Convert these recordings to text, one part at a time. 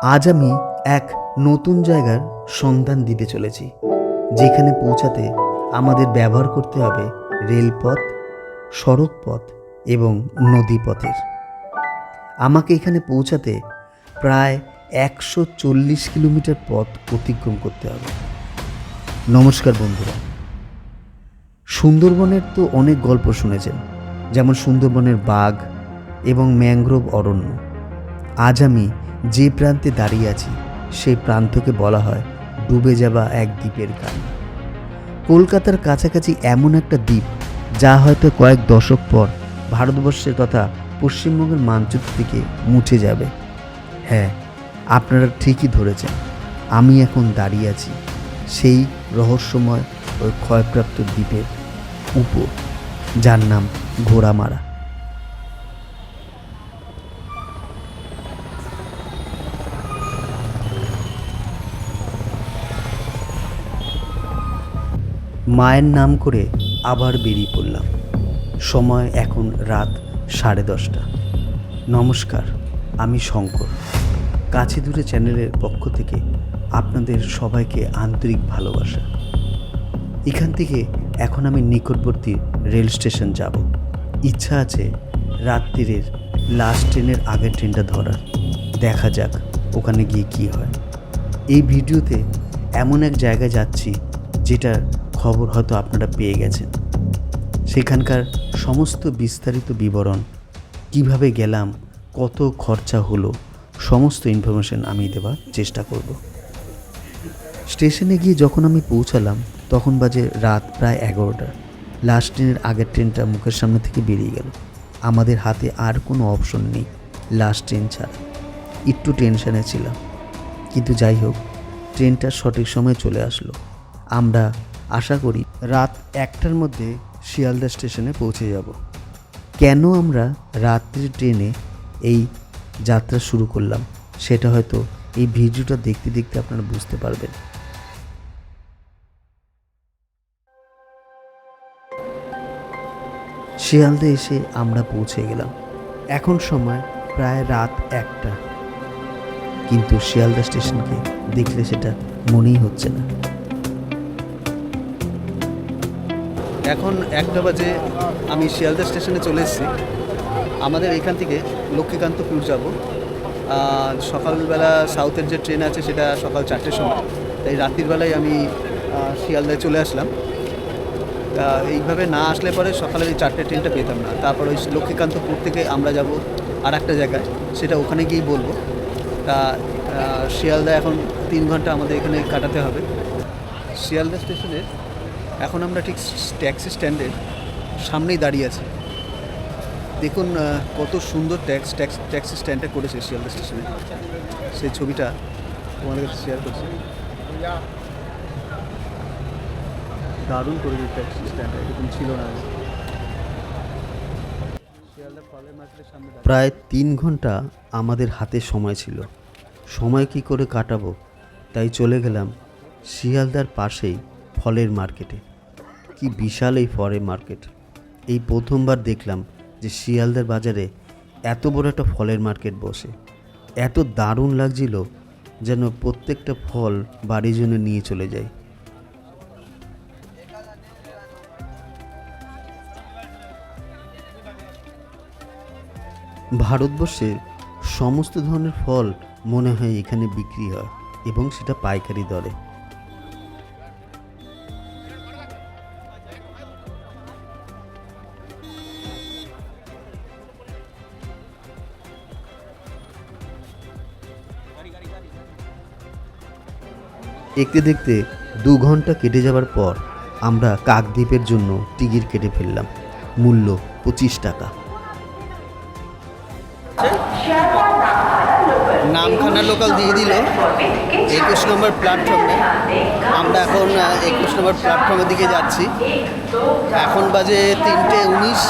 আজ আমি এক নতুন জায়গার সন্ধান দিতে চলেছি, যেখানে পৌঁছাতে আমাদের ব্যবহার করতে হবে রেলপথ, সড়ক পথ এবং নদীপথের। আমাকে এখানে পৌঁছাতে প্রায় 140 কিলোমিটার পথ অতিক্রম করতে হবে। নমস্কার বন্ধুরা, সুন্দরবনের তো অনেক গল্প শুনেছেন, যেমন সুন্দরবনের বাঘ এবং ম্যানগ্রোভ অরণ্য। আজ আমি যে প্রান্তে দাঁড়িয়ে আছি সেই প্রান্তকে বলা হয় ডুবে যাওয়া এক দ্বীপের গান। কলকাতার কাছাকাছি এমন একটা দ্বীপ যা হয়তো কয়েক দশক পর ভারতবর্ষের তথা পশ্চিমবঙ্গের মানচিত্র থেকে মুছে যাবে। হ্যাঁ, আপনারা ঠিকই ধরেছেন, আমি এখন দাঁড়িয়ে আছি সেই রহস্যময় ওই ক্ষয়প্রাপ্ত দ্বীপের উপর, যার নাম ঘোড়ামারা। মায়ের নাম করে আবার বেরিয়ে পড়লাম। সময় এখন রাত 10:30। নমস্কার, আমি শঙ্কর। কাছে দূরে চ্যানেলের পক্ষ থেকে আপনাদের সবাইকে আন্তরিক ভালোবাসা। এখান থেকে এখন আমি নিকটবর্তী রেল স্টেশন যাব। ইচ্ছা আছে রাত্রিরের লাস্ট ট্রেনের আগের ট্রেনটা ধরার। দেখা যাক ওখানে গিয়ে কী হয়। এই ভিডিওতে এমন এক জায়গায় যাচ্ছি যেটার খবর হয়তো আপনারা পেয়ে গেছেন। সেখানকার সমস্ত বিস্তারিত বিবরণ, কিভাবে গেলাম, কত খরচা হলো, সমস্ত ইনফরমেশন আমি দেওয়ার চেষ্টা করব। স্টেশনে গিয়ে যখন আমি পৌঁছালাম তখন বাজে রাত প্রায় 11টা। লাস্ট ট্রেনের আগের ট্রেনটা মুখের সামনে থেকে বেরিয়ে গেল। আমাদের হাতে আর কোনো অপশন নেই লাস্ট ট্রেন ছাড়া। একটু টেনশনে ছিলাম, কিন্তু যাই হোক, ট্রেনটা সঠিক সময়ে চলে আসলো। আমরা আশা করি রাত 1টার মধ্যে শিয়ালদা স্টেশনে পৌঁছে যাব। কেন আমরা রাত্রির ট্রেনে এই যাত্রা শুরু করলাম সেটা হয়তো এই ভিডিওটা দেখতে দেখতে আপনারা বুঝতে পারবেন। শিয়ালদা এসে আমরা পৌঁছে গেলাম। এখন সময় প্রায় রাত 1টা, কিন্তু শিয়ালদা স্টেশনকে দেখলে সেটা মনেই হচ্ছে না। এখন 1টা বাজে, আমি শিয়ালদা স্টেশনে চলে এসেছি। আমাদের এখান থেকে লক্ষ্মীকান্তপুর যাব। সকালবেলা সাউথের যে ট্রেন আছে সেটা সকাল 4টের সময়, তাই রাত্রির বেলায় আমি শিয়ালদায় চলে আসলাম। এইভাবে না আসলে পরে সকালের এই 4টে ট্রেনটা পেতাম না। তারপর ওই লক্ষ্মীকান্তপুর থেকে আমরা যাব আর একটা জায়গায়, সেটা ওখানে গিয়েই বলবো। তা শিয়ালদা এখন 3 ঘন্টা আমাদের এখানে কাটাতে হবে। শিয়ালদা স্টেশনের এখন আমরা ঠিক ট্যাক্সি স্ট্যান্ডের সামনেই দাঁড়িয়ে আছি। দেখুন কত সুন্দর ট্যাক্সি স্ট্যান্ডটা করেছে শিয়ালদা স্টেশনে। সেই ছবিটা তোমাদের কাছে শেয়ার করছি। দারুণ করেছে ট্যাক্সি স্ট্যান্ডটা, এরকম ছিল না। শিয়ালদা ফলের মার্কেটের সামনে প্রায় 3 ঘন্টা আমাদের হাতে সময় ছিল। সময় কি করে কাটাবো, তাই চলে গেলাম শিয়ালদার পাশেই ফলের মার্কেটে। কি বিশাল এই ফলের মার্কেট! এই প্রথমবার দেখলাম যে শিয়ালদার বাজারে এত বড় একটা ফলের মার্কেট বসে। এত দারুণ লাগছিল, যেন প্রত্যেকটা ফল বাড়ির জন্য নিয়ে চলে যাই। ভারতবর্ষের সমস্ত ধরনের ফল মনে হয় এখানে বিক্রি হয়, এবং সেটা পাইকারি দরে। দেখতে দেখতে 2 ঘন্টা কেটে যাওয়ার পর আমরা কাকদ্বীপের জন্য টিকিট কেটে ফেললাম। মূল্য 25 টাকা। নামখানা লোকাল দিয়ে দিল 21 নম্বর প্ল্যাটফর্মে। আমরা এখন 21 নম্বর প্ল্যাটফর্মের দিকে যাচ্ছি। এখন বাজে 3:19।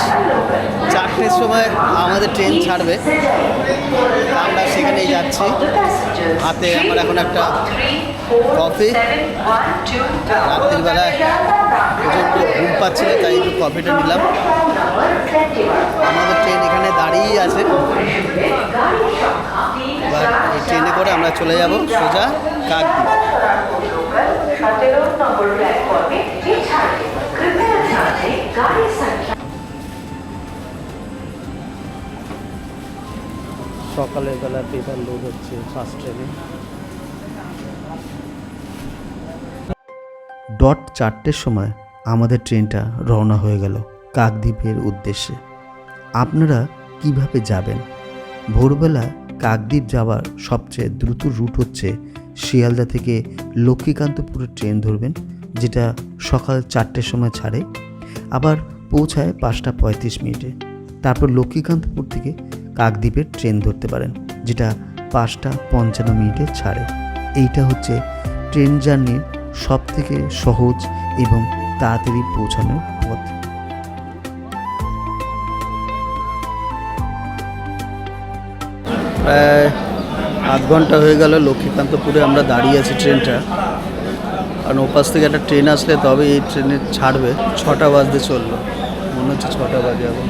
4টের সময় আমাদের ট্রেন ছাড়বে, আমরা সেখানেই যাচ্ছি। হাতে আমার এখন একটা কফি। রাত্রিবেলায় প্রচণ্ড ঘুম পাচ্ছিল, তাই একটু কফিটা নিলাম। আমাদের ট্রেন এখানে দাঁড়িয়েই আছে। এবার এই ট্রেনে করে আমরা চলে যাব সোজা কাকদ্বীপ। সকালের বেলা পেপার লোড হচ্ছে ফার্স্ট ট্রেনে। ডট 4টের সময় আমাদের ট্রেনটা রওনা হয়ে গেল কাকদ্বীপের উদ্দেশ্যে। আপনারা কিভাবে যাবেন? ভোরবেলা কাকদ্বীপ যাওয়ার সবচেয়ে দ্রুত রুট হচ্ছে শিয়ালদা থেকে লক্ষ্মীকান্তপুরের ট্রেন ধরবেন, যেটা সকাল 4টের সময় ছাড়ে, আবার পৌঁছায় 5টা 35 মিনিটে। তারপর লক্ষ্মীকান্তপুর থেকে কাকদ্বীপের ট্রেন ধরতে পারেন, যেটা 5টা 55 মিনিটে ছাড়ে। এইটা হচ্ছে ট্রেন জার্নির সব থেকে সহজ এবং তাড়াতাড়ি পৌঁছানোর পথ। প্রায় আধ ঘন্টা হয়ে গেল লক্ষ্মীকান্তপুরে আমরা দাঁড়িয়ে আছি ট্রেনটা, কারণ ওপাশ থেকে একটা ট্রেন আসলে তবে এই ট্রেনে ছাড়বে। 6টা বাজতে চললো, মনে হচ্ছে 6টা বাজে এখন।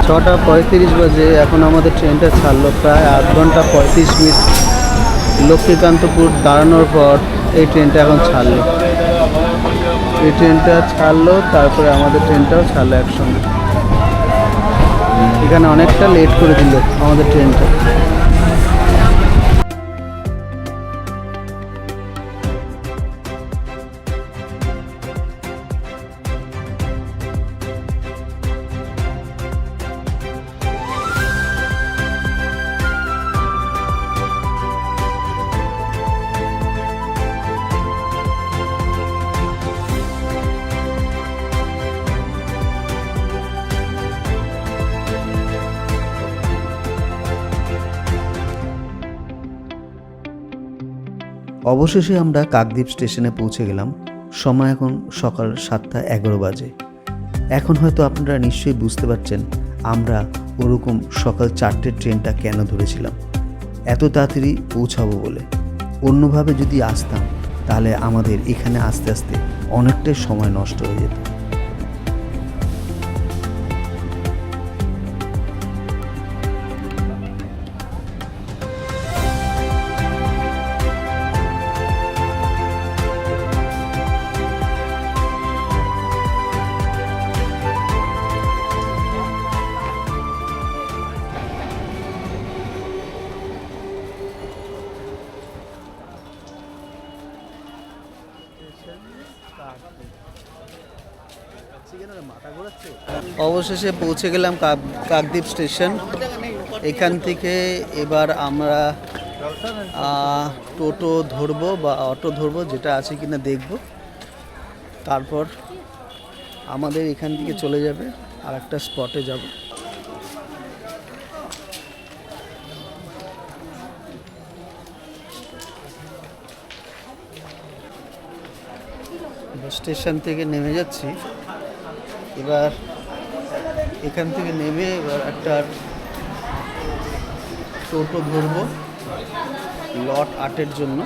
ছটা 35 বাজে, এখন আমাদের ট্রেনটা ছাড়লো। প্রায় আধ ঘন্টা 35 মিনিট লক্ষ্মীকান্তপুর দাঁড়ানোর পর এই ট্রেনটা এখন ছাড়লো। এই ট্রেনটা ছাড়লো, তারপরে আমাদের ট্রেনটাও ছাড়লো একসঙ্গে। এখানে অনেকটা লেট করে দিল আমাদের ট্রেনটা। অবশেষে আমরা কাকদ্বীপ স্টেশনে পৌঁছে গেলাম। সময় এখন সকাল 7টা 11 বাজে। এখন হয়তো আপনারা নিশ্চয়ই বুঝতে পারছেন আমরা ওরকম সকাল 4টের ট্রেনটা কেন ধরেছিলাম, এত তাড়াতাড়ি পৌঁছাবো বলে। অন্যভাবে যদি আসতাম তাহলে আমাদের এখানে আসতে আসতে অনেকটাই সময় নষ্ট হয়ে যেত। অবশেষে পৌঁছে গেলাম কাকদ্বীপ স্টেশন। এখান থেকে এবার আমরা টোটো ধরবো বা অটো ধরবো, যেটা আছে কিনা দেখব। তারপর আমাদের এখান থেকে চলে যাবে আর একটা স্পটে যাব। স্টেশন থেকে নেমে যাচ্ছি। এবার এখান থেকে নেমে এবার একটা টোটো ধরবো লট 8-এর জন্য।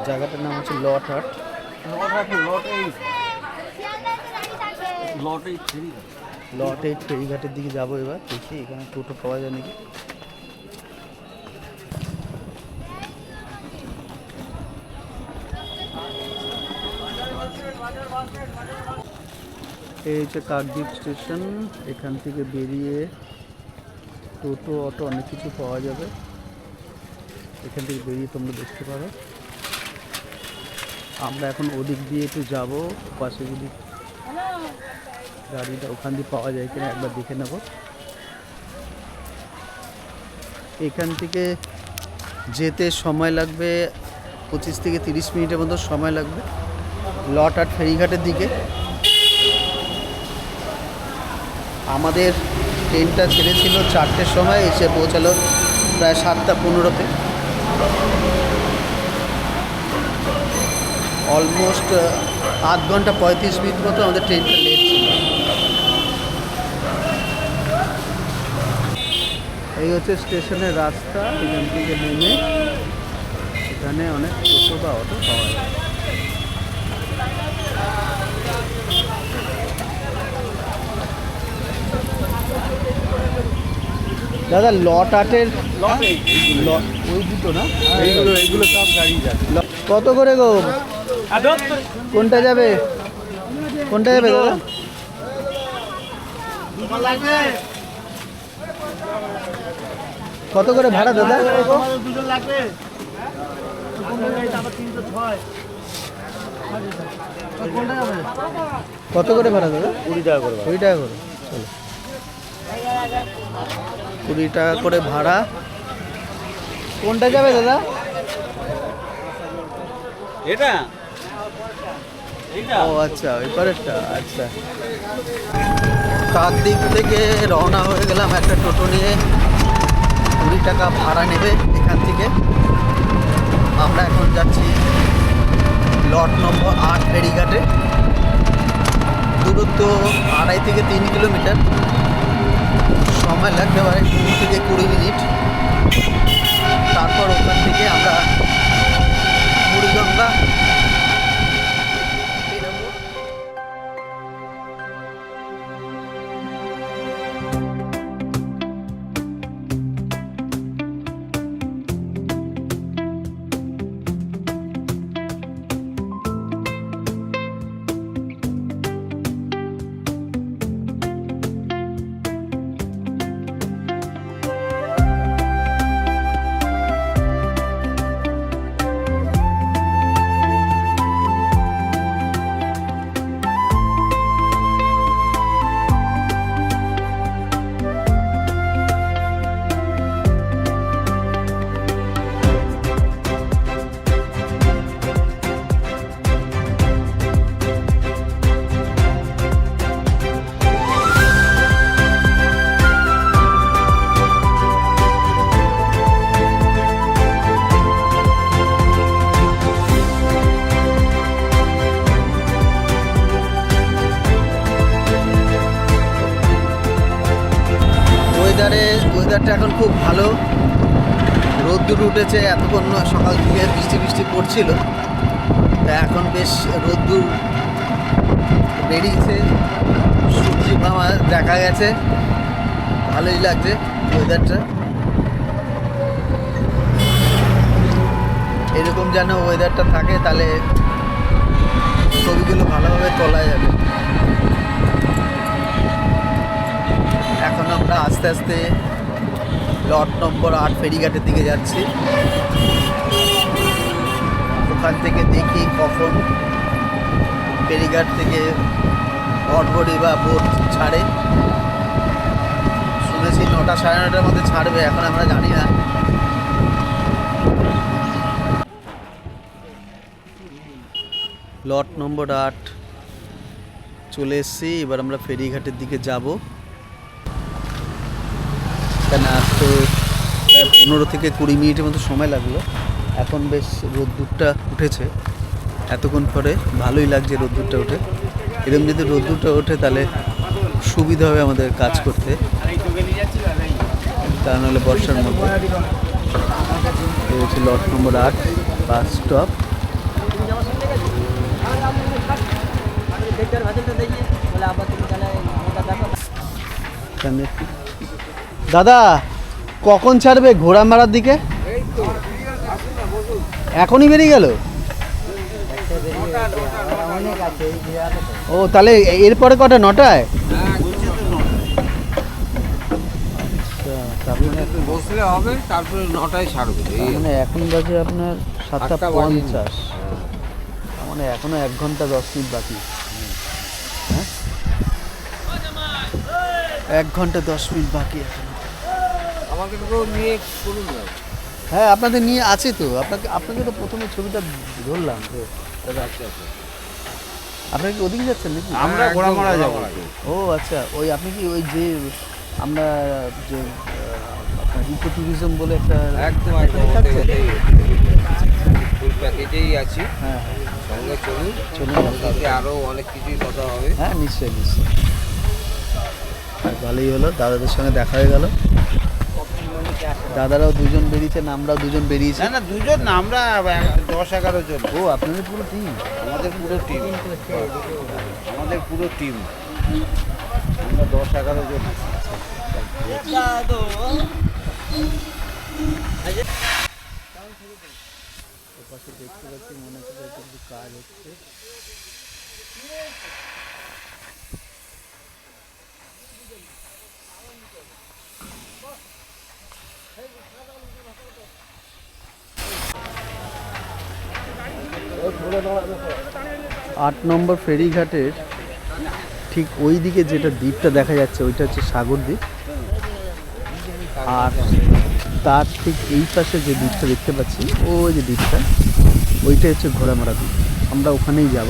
জায়গাটার নাম হচ্ছে লট 8। লট 8 ফেরিঘাটের দিকে যাবো। এবার দেখি এখানে টোটো পাওয়া যায় নাকি। এই হচ্ছে কাকদ্বীপ স্টেশন। এখান থেকে বেরিয়ে টোটো অটো অনেক কিছু পাওয়া যাবে। এখান থেকে বেরিয়ে তোমরা দেখতে পারো। আমরা এখন ওদিক দিয়ে একটু যাবো, পাশে যদি গাড়িটা ওখান দিয়ে পাওয়া যায় কিনা একবার দেখে নেব। এখান থেকে যেতে সময় লাগবে 25 থেকে 30 মিনিটের মতো সময় লাগবে লট 8 ফেরিঘাটের দিকে। আমাদের ট্রেনটা ছেড়েছিল 4টের সময়, এসে পৌঁছালো প্রায় 7টা 15-তে। অলমোস্ট আধ ঘন্টা 35 মিনিট মতো আমাদের ট্রেনটা লেট ছিল। এই হচ্ছে স্টেশনের রাস্তা, এখান থেকে নেমে এখানে অনেক টোটো বা অটো পাওয়া যায়। দাদা লট আটের ওই দুটো না, এইগুলো সব গাড়ি যাচ্ছে। কত করে গো? কোনটা যাবে, কোনটা যাবে দাদা? কত করে ভাড়া দাদা? কত করে ভাড়া দাদা? 20 টাকা করে। 20 টাকা করে, চলো 20 টাকা করে ভাড়া। কোনটা যাবে দাদা? এটা ও আচ্ছা, ওই পারেরটা। আচ্ছা, কাকদ্বীপ থেকে রওনা হয়ে গেলাম একটা টোটো নিয়ে। 20 টাকা ভাড়া নেবে এখান থেকে। আমরা এখন যাচ্ছি লট নম্বর 8 ফেরিঘাটে। দূরত্ব 2.5 থেকে 3 কিলোমিটার। সময় লাগতে পারে 2 থেকে 20 মিনিট। তারপর ওখান থেকে আমরা মুড়িগঙ্গা বেরোবো। ওয়েদারটা এখন খুব ভালো, রোদ্দুর উঠেছে। এতক্ষণ সকাল থেকে বৃষ্টি বৃষ্টি পড়ছিল, তা এখন বেশ রোদ্দুর বেরিয়েছে, সূর্য মামা দেখা গেছে, ভালোই লাগছে ওয়েদারটা। এরকম যেন ওয়েদারটা থাকে, তাহলে ছবিগুলো ভালোভাবে তোলা যাবে। এখন আমরা আস্তে আস্তে লট নম্বর 8 ফেরিঘাটের দিকে যাচ্ছি। ওখান থেকে দেখি কখন ফেরিঘাট থেকে অটবড়ি বা বোট ছাড়ে। শুনেছি 9টা সাড়ে 9টার মধ্যে ছাড়বে, এখন আমরা জানি না। লট নম্বর 8 চলে এসেছি, এবার আমরা ফেরিঘাটের দিকে যাব। কেন আর তো প্রায় 15 থেকে 20 মিনিটের মতো সময় লাগলো। এখন বেশ রোদ্দুরটা উঠেছে, এতক্ষণ পরে ভালোই লাগছে রোদ্দুরটা উঠে। এরকম যদি রোদ্দুরটা ওঠে তাহলে সুবিধা হবে আমাদের কাজ করতে, তা নাহলে বর্ষার মধ্যে। এই হচ্ছে লট নম্বর 8 বাস স্টপ। দাদা কখন ছাড়বে ঘোড়ামারার দিকে? এখনই বেরিয়ে গেল? ও তাহলে এরপরে কটা? 9টায়? বসলে হবে, তারপরে 9টায় ছাড়বে। মানে এখন বাজে আপনার 7:50, মানে এখনো 1 ঘন্টা 10 মিনিট বাকি। হ্যাঁ, 1 ঘন্টা 10 মিনিট বাকি এখন। আমাকে তো নিয়ে করুন না। হ্যাঁ, আপনাদের নিয়ে আছে তো। আপনাকে তো প্রথমে ছবিটা ধরলাম তো। আপনারা কি ওদিকে যাচ্ছেন নাকি? আমরা ঘোড়ামারা যাবো। ও আচ্ছা, ওই আপনি কি ওই যে আমরা যে আপনার ইকো ট্যুরিজম বলে একটা একদম থাকছে? ফুল প্যাকেজেই আছি। হ্যাঁ হ্যাঁ সঙ্গে চলুন, চলুন সঙ্গে আরও অনেক কিছুই কথা হবে। হ্যাঁ নিশ্চয়ই নিশ্চয়ই। আর ভালোই হলো, দাদাদের সঙ্গে দেখা হয়ে গেল। দাদারাও দুজন বেরিয়েছেন, আমরাও দুজন বেরিয়েছি। না না, দুজন না, আমরা 10-11 জন। ও আপনাদের পুরো টিম? আমাদের পুরো টিম, আমাদের পুরো টিম, আমরা 10-11 জন আছি। পাশে দেখতে পাচ্ছি মনে হচ্ছে কিছু কাজ হচ্ছে। আট নম্বর ফেরিঘাটের ঠিক ওই দিকে যেটা দ্বীপটা দেখা যাচ্ছে ওইটা হচ্ছে সাগর দ্বীপ, আর তার ঠিক এই পাশে যে দ্বীপটা দেখতে পাচ্ছি ওই যে দ্বীপটা ওইটা হচ্ছে ঘোড়ামারা দ্বীপ। আমরা ওখানেই যাব।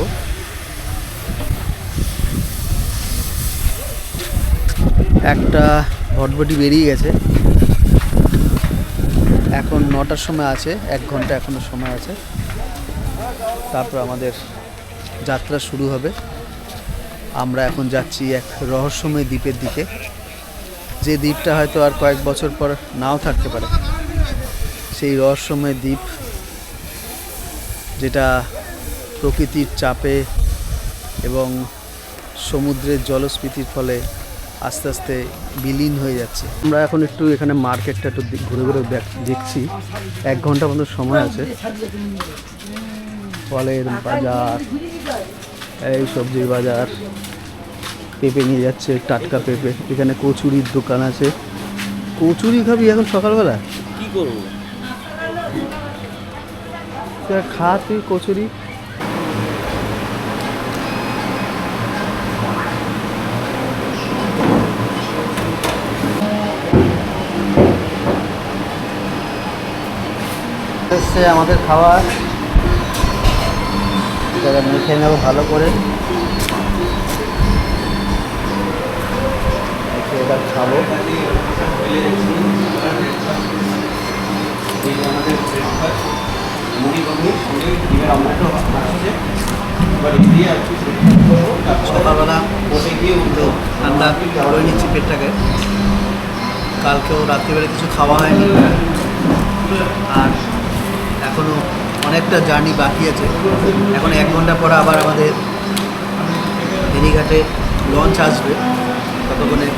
একটা ভটভটি বেরিয়ে গেছে, এখন 9টার সময় আছে, 1 ঘন্টা এখনো সময় আছে, তারপর আমাদের যাত্রা শুরু হবে। আমরা এখন যাচ্ছি এক রহস্যময় দ্বীপের দিকে, যে দ্বীপটা হয়তো আর কয়েক বছর পর নাও থাকতে পারে। সেই রহস্যময় দ্বীপ যেটা প্রকৃতির চাপে এবং সমুদ্রের জলস্ফীতির ফলে আস্তে আস্তে বিলীন হয়ে যাচ্ছে। আমরা এখন একটু এখানে মার্কেটটা একটু ঘুরে ঘুরে দেখছি। 1 ঘন্টা মতো সময় আছে। ফলের বাজার, এই সবজির বাজার, পেঁপে নিয়ে যাচ্ছে, টাটকা পেঁপে। এখানে কচুরির দোকান আছে। কচুরি খাবি এখন সকালবেলা? কি করবো? খা তুই কচুরি। এসছে আমাদের খাবার, এটাকে মেখে নেব ভালো করে, এবার খাবো। সকালবেলা বসে গিয়ে উঠলো ঠান্ডা করে নিচ্ছি পেটটাকে। কালকেও রাত্রিবেলা কিছু খাওয়া হয়নি, আর এখনও অনেকটা জার্নি বাকি আছে। এখন 1 ঘন্টা পরে আবার আমাদের ফেরিঘাটে লঞ্চ আসবে। ততক্ষণে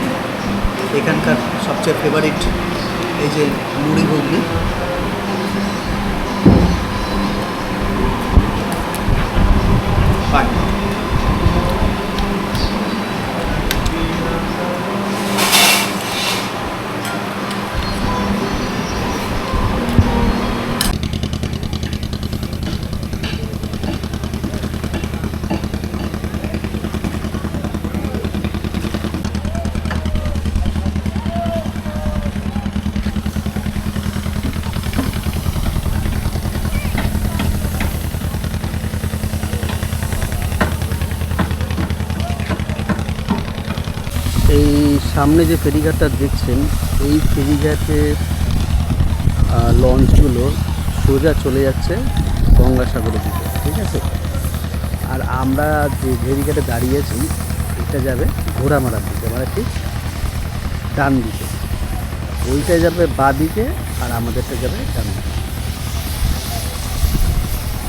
এখানকার সবচেয়ে ফেভারিট এই যে মুড়ি ঘুগনি, পাই। এই সামনে যে ফেরিঘাটটা দেখছেন, এই ফেরিঘাটের লঞ্চগুলো সোজা চলে যাচ্ছে গঙ্গাসাগরের দিকে, ঠিক আছে? আর আমরা যে ফেরিঘাটে দাঁড়িয়েছি এটা যাবে ঘোড়ামারার দিকে, মানে ঠিক ডান দিকে। ওইটা যাবে বাঁ দিকে আর আমাদেরটা যাবে ডান দিকে।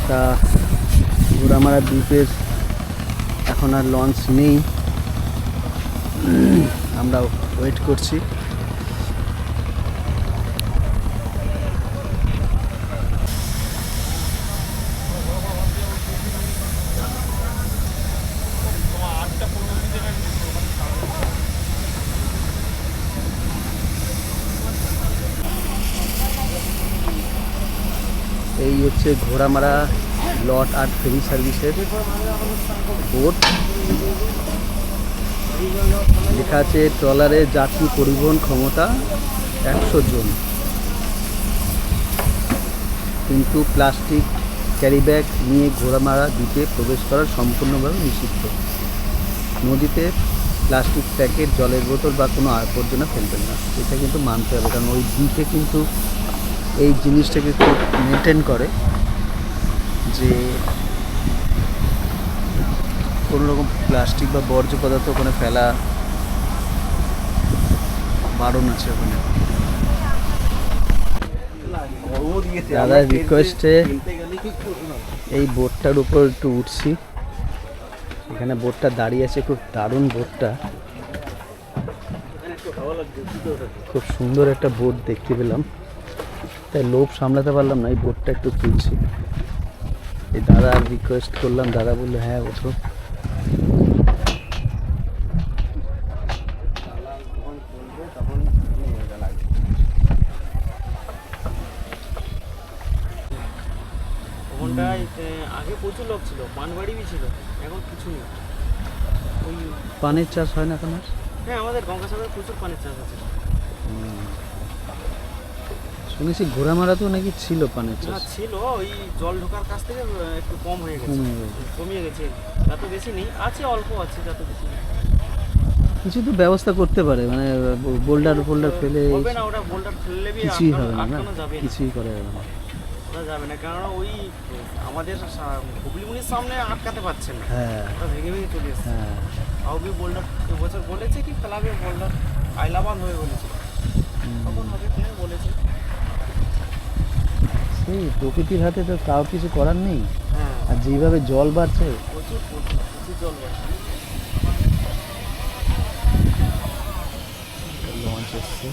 তা ঘোড়ামারা দ্বীপের এখন আর লঞ্চ নেই, আমরা ওয়েট করছি। এই হচ্ছে ঘোড়ামারা লট 8 ফেরি সার্ভিসের বোট। লেখা আছে ট্রলারে যাত্রী পরিবহন ক্ষমতা 100 জন, কিন্তু প্লাস্টিক ক্যারিব্যাগ নিয়ে ঘোড়ামারা দ্বীপে প্রবেশ করা সম্পূর্ণভাবে নিষিদ্ধ। নদীতে প্লাস্টিক প্যাকেট, জলের বোতল বা কোনো আবর্জনা ফেলবেন না। এটা কিন্তু মানতে হবে, কারণ ওই দ্বীপে কিন্তু এই জিনিসটাকে খুব মেনটেন করে যে কোনো রকম প্লাস্টিক বা বর্জ্য পদার্থ ওখানে ফেলা বারণ আছে ওখানে। দাদার রিকোয়েস্টে এই বোটটার উপর একটু উঠছি। এখানে বোটটা দাঁড়িয়ে আছে, খুব দারুণ বোটটা, খুব সুন্দর একটা বোট দেখতে পেলাম, তাই লোভ সামলাতে পারলাম না, এই বোটটা একটু তুলছি। এই দাদা রিকোয়েস্ট করলাম, দাদা বললো হ্যাঁ ওঠো। ওখানটায় আগে প্রচুর লোক ছিল, পানবাড়ি ছিল, এখন কিছু নেই। ওই পানের চাষ হয় না এখন আর? হ্যাঁ, আমাদের গঙ্গাসাগরে প্রচুর পানের চাষ আছে। শুনেছি ঘোড়ামারাতেও নাকি ছিল পানের না চাষ। ছিল, ওই জল ঢোকার কাছ থেকে একটু কম হয়ে গেছে, কমে গেছে। কমিয়ে গেছে, এত বেশি নেই, আছে অল্প আছে, যত বেশি নেই। কিছু তো ব্যবস্থা করতে পারে, মানে বোল্ডার ফেলে হবে না, ওটা বোল্ডার ফেললে কিছুই হবে না, আটকানো যাবে না, কিছুই করা যাবে না। ওটা যাবে না, কারণ ওই আমাদের হুগলিমুনির সামনে আটকাতে পারছে না, হ্যাঁ ওটা ভেঙে ভেঙে চলে এসছে। হ্যাঁ, আউবি বোল্ডার এবছর বলেছে কি ফেলাবে বোল্ডার, আইলাবাদ হয়ে বলেছে, তখন হবে কিনা বলেছে। সেই প্রকৃতির হাতে তো তাও কিছু করার নেই। হ্যাঁ, আর যেভাবে জল বাড়ছে, প্রচুর প্রচুর প্রচুর জল বাড়ছে। লঞ্চ এসছে।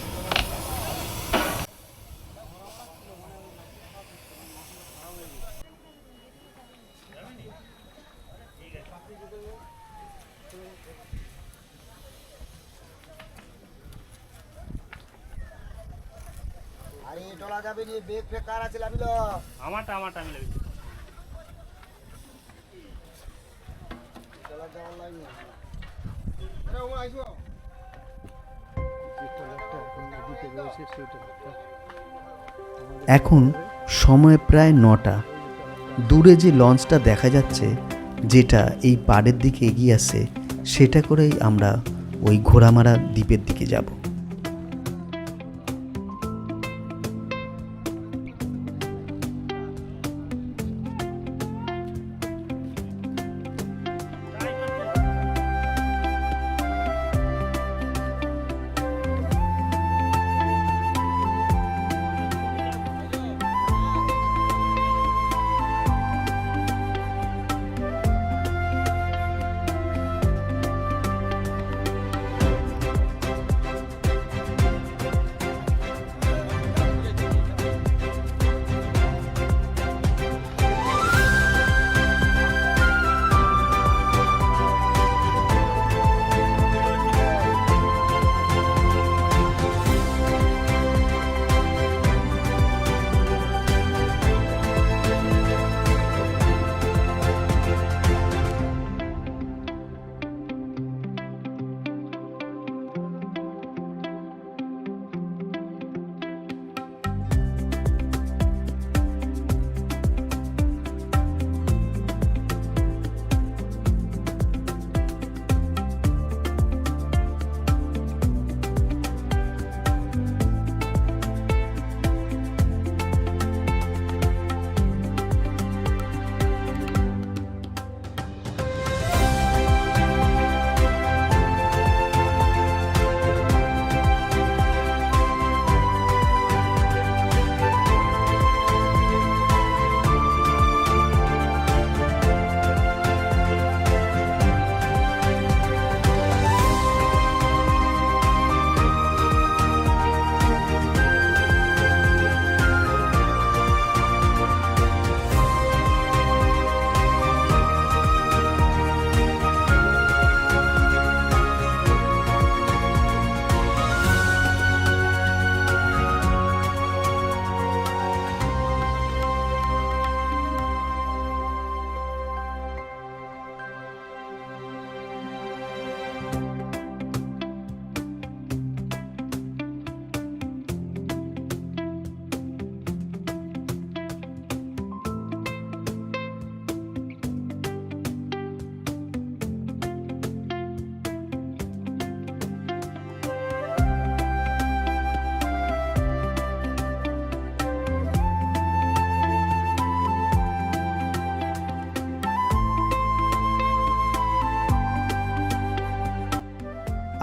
আরে টলা যাবে নি, বেগ ফেক কার আছে লাবিল? আমারটা আমি লাগি। টলা যাওয়ার লাইন না। আরে ও আইছো। এখন সময় প্রায় 9টা। দূরে যে লঞ্চটা দেখা যাচ্ছে, যেটা এই পাড়ের দিকে এগিয়ে আসছে, সেটা করেই আমরা ওই ঘোড়ামারা দ্বীপের দিকে যাব।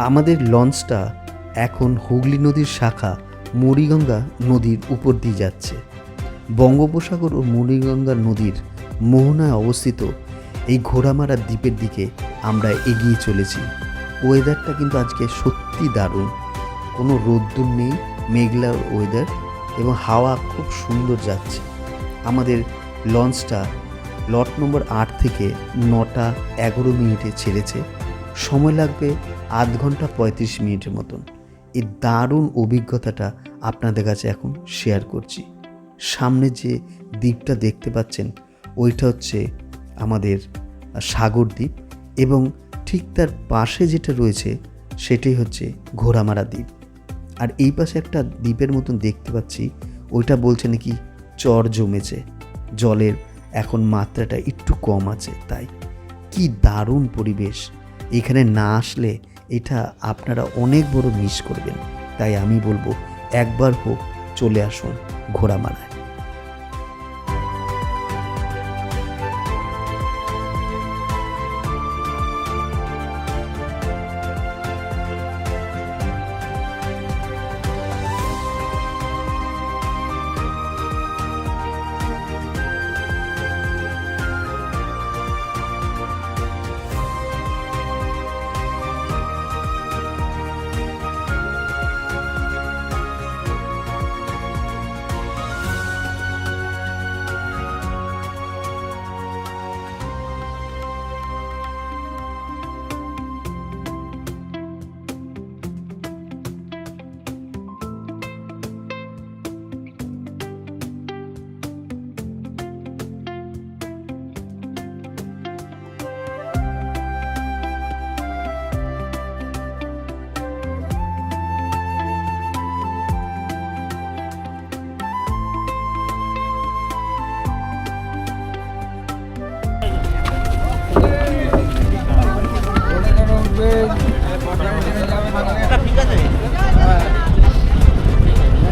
আমাদের লঞ্চটা এখন হুগলি নদীর শাখা মুড়িগঙ্গা নদীর উপর দিয়ে যাচ্ছে। বঙ্গোপসাগর ও মুড়িগঙ্গা নদীর মোহনায় অবস্থিত এই ঘোড়ামারা দ্বীপের দিকে আমরা এগিয়ে চলেছি। ওয়েদারটা কিন্তু আজকে সত্যি দারুণ, কোনো রোদ্দুর নেই, মেঘলা ওয়েদার এবং হাওয়া খুব সুন্দর যাচ্ছে। আমাদের লঞ্চটা লট নম্বর 8 থেকে 9টা 11 মিনিটে ছেড়েছে। সময় লাগবে আধ ঘন্টা 35 মিনিটের মতন। এই দারুণ অভিজ্ঞতাটা আপনাদের কাছে এখন শেয়ার করছি। সামনে যে দ্বীপটা দেখতে পাচ্ছেন ওইটা হচ্ছে আমাদের সাগর দ্বীপ এবং ঠিক তার পাশে যেটা রয়েছে সেটাই হচ্ছে ঘোড়ামারা দ্বীপ। আর এই পাশে একটা দ্বীপের মতন দেখতে পাচ্ছি, ওইটা বলছে নাকি চর জমেছে, জলের এখন মাত্রাটা একটু কম আছে। তাই কি দারুণ পরিবেশ, এখানে না আসলে এটা আপনারা অনেক বড় মিস করবেন। তাই আমি বলবো একবার হোক চলে আসুন ঘোড়ামারায়।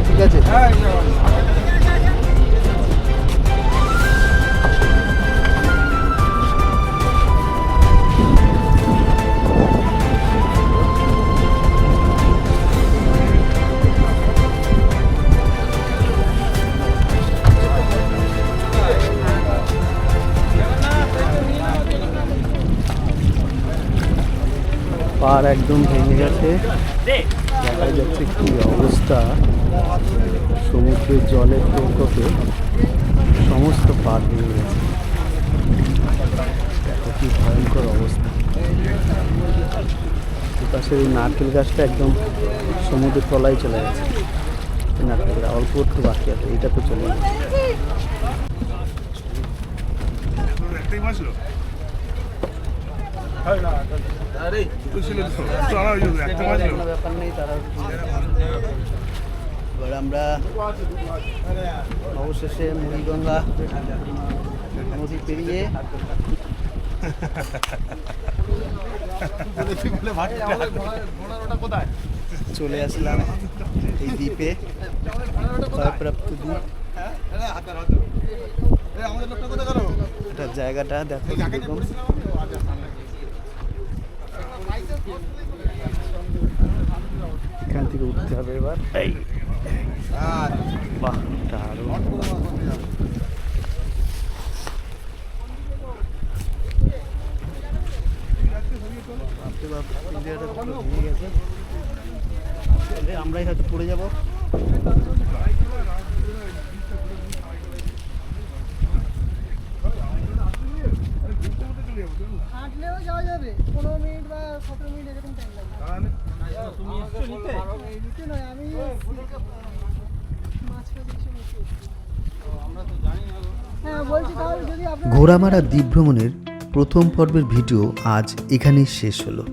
ঠিক আছে। পার একদম ভেঙে গেছে, দেখা যাচ্ছে কি অবস্থা। সমুদ্রের জলের প্রকোপে সমস্ত পার ভেঙে গেছে, দেখো কি ভয়ঙ্কর অবস্থা। পাশের এই নারকেল গাছটা একদম সমুদ্রের তলায় চলে গেছে। নারকেল অল্প একটু বাকি আছে, এটা তো চলে গেছে। ব্যাপার নেই, তারা এবার আমরা অবশেষে মুড়িগঙ্গা নদী পেরিয়ে চলে আসলাম এই দ্বীপে, ক্ষয়প্রাপ্ত দ্বীপ। এটা জায়গাটা দেখো কিরকম। এখান থেকে উঠতে হবে এবার। এই বাহ, দারুণ। আমরাই হয়তো পড়ে যাব। হাঁটলেও যাওয়া যাবে, 15 মিনিট বা 17 মিনিট এরকম টাইম লাগবে। তুমি এসছো নিতে? নিতে নয়, আমি মাছটা দেখছি নিতে। আমরা তো জানি না। হ্যাঁ বলছি, তাহলে যদি আপনারা ঘোড়ামারা দ্বীপ ভ্রমণের প্রথম পর্বের ভিডিও আজ এখানেই শেষ হলো।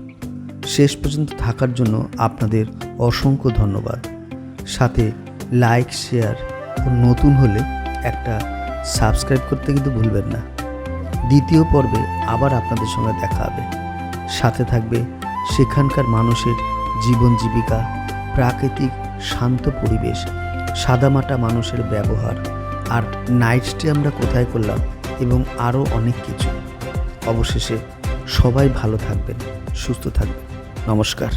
শেষ পর্যন্ত থাকার জন্য আপনাদের অসংখ্য ধন্যবাদ। সাথে লাইক, শেয়ার ও নতুন হলে একটা সাবস্ক্রাইব করতে কিন্তু ভুলবেন না। দ্বিতীয় পর্বে আবার আপনাদের সঙ্গে দেখা হবে। সাথে থাকবে সেখানকার মানুষের জীবন জীবিকা, প্রাকৃতিক শান্ত পরিবেশ, সাদামাটা মানুষের ব্যবহার, আর নাইট স্টে আমরা কোথায় করলাম এবং আরও অনেক কিছু। অবশেষে সবাই ভালো থাকবেন, সুস্থ থাকবেন। নমস্কার।